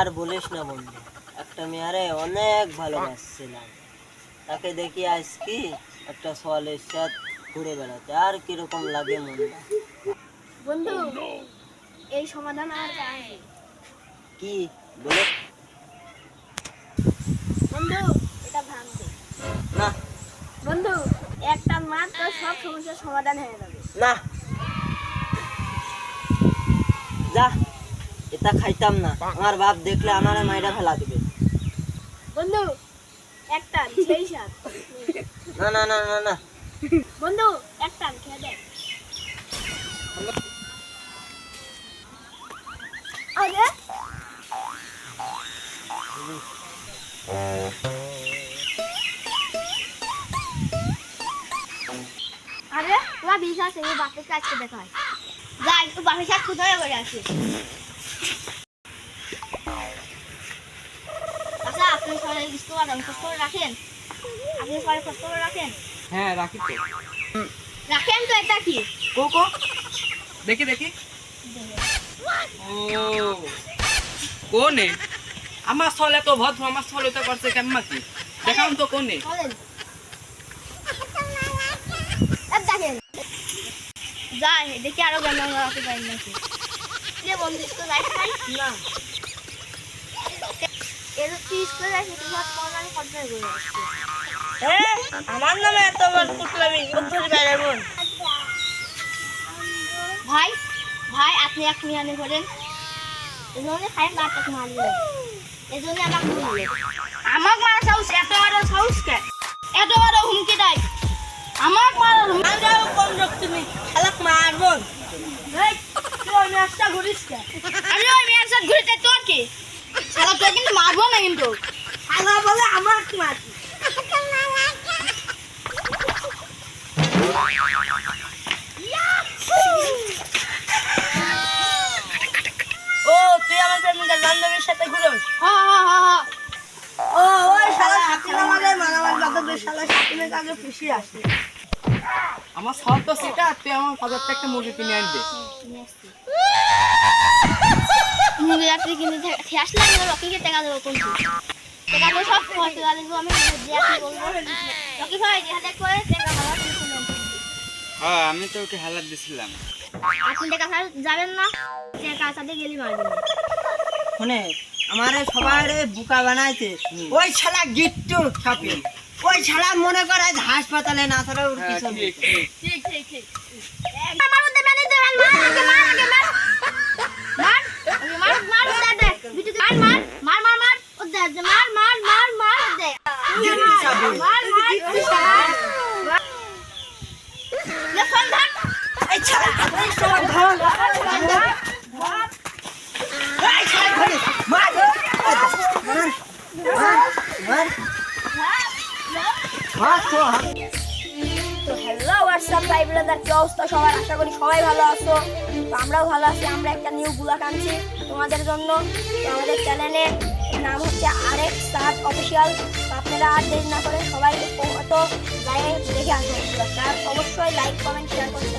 আর বলিস না বন্ধু, একটা মেয়ারে অনেক ভালোবাসছিলাম, তাকে দেখি আজ কি একটা সোয়ালের সাথে ঘুরে বেড়াতে, আর কিরকম লাগে মনটা। বন্ধু, এই সমাধান আর পাই কি বলে? বন্ধু, এটা ভ্রান্তি। না বন্ধু, একটা মাত্র সব সমস্যার সমাধান হয়ে যাবে। না, যা, এটা খাইতাম না, আমার বাপ দেখলে আমারে মাইরা ফেলা দিবে। বন্ধু, একটা সেই সাত। না না না না না। বন্ধু, একটা খেয়ে দেখ। আরে আরে তোমার বিশ্বাস এই বাপের কাছে দেখা হয়। যা একটু বাপের সাথে কোথায় করে আসি। আচ্ছা, আপনি সবাই বুঝতে পারেন, কষ্ট করে রাখেন। আপনি সবাই কষ্ট করে রাখেন। হ্যাঁ রাখি তো। রাখেন তো, এটা কি? কোকো দেখি দেখি। ও কোনে আমার ছলে তো ভদ্র, আমার ছলে তো করছে কেমন কি দেখাম তো কোনে। বলেন। এই দেখেন। যাই দেখি আরো গান রাখতে পারি নাকি। রে বন্ধু, তো লাইট নাই না। এর কি করে রাখি তোমার কোন আমি কন্ট্রোল করে রাখছি। আমার নামে এত বড় কুটলামি ধরে বেড়াবো। ভাই ভাই, আপনি এক মিনিট করেন। এজন্য খাই নাটক মারলেন। এজন্য আমাকে বললেন আমাকে মারা সাহস, এত বড় সাহস কে? এত বড় হুমকি দেয় আমাকে মারা। আমরাও কম রক্ত নেই, শালাক মারবো। এই, তুই ওই ম্যাচটা ঘুরিস কে? আমি ওই ম্যাচটা ঘুরিতে তোর কি? শালা তুই কিন্তু মারবো না কিন্তু। শালা বলে আমার মার। ও তুই আমার প্রেমিকার বান্ধবীর সাথে ঘুরোস? হ্যাঁ হ্যাঁ হ্যাঁ হ্যাঁ। ও ওই শালা সাথী আমাদের মারামারি বান্ধবীর শালা সাথীনের কাছে খুশি আসে। আমার ছল তো সেটা, তুই আমার 1000 টাকা একটা মুরগি কিনে আনবে। মুরগি রাত্রি কিনে খেয়ে আসলে আমি রকিকে টাকা দেবো কোনটি? টাকা দেবো সব সময় টাকা দেবো আমি যে আপনি বলবো। রকি ভাই দেখা করে টাকা ভালো কিনে। হ্যাঁ আমি তো ওকে হালাত দিছিলাম। আপনি টাকা ফেরত যাবেন না, টাকা সাথে গেলি মারবেন। শুনে আমারে সবাই বুকা বানাইছে ওই শালা গিট্টু ছাপি। ওই শালা মনে করে আজ হাসপাতালে না ছাড়া ওর হ্যাঁ কিছু নেই। ঠিক ঠিক। ঠিক ঠিক ঠিক। আমার মধ্যে মেনে দে, মার আগে মার আগে মার। মার আগে মার মার দে দে। বিটু মার মার মার মার মার ও দে দে মার মার মার মার দে। গিট্টু ছাপি। মার মার গিট্টু ছাপি। লে ফোন ধর। এই শালা এই শালা ধর। এই শালা ধরে মার। মার মার মার তো। তো হ্যালো হোয়াটসঅ্যাপ ভাই ব্রাদার, কি অবস্থা সবার? আশা করি সবাই ভালো আছো। তো আমরাও ভালো আছি। আমরা একটা নিউ ব্লগ আনছি তোমাদের জন্য। তো আমাদের চ্যানেলের নাম হচ্ছে আরেক সাদ অফিসিয়াল। আপনারা আর দেরি না করে সবাই তো লাইক দেখে আসবেন। অবশ্যই লাইক কমেন্ট শেয়ার করতে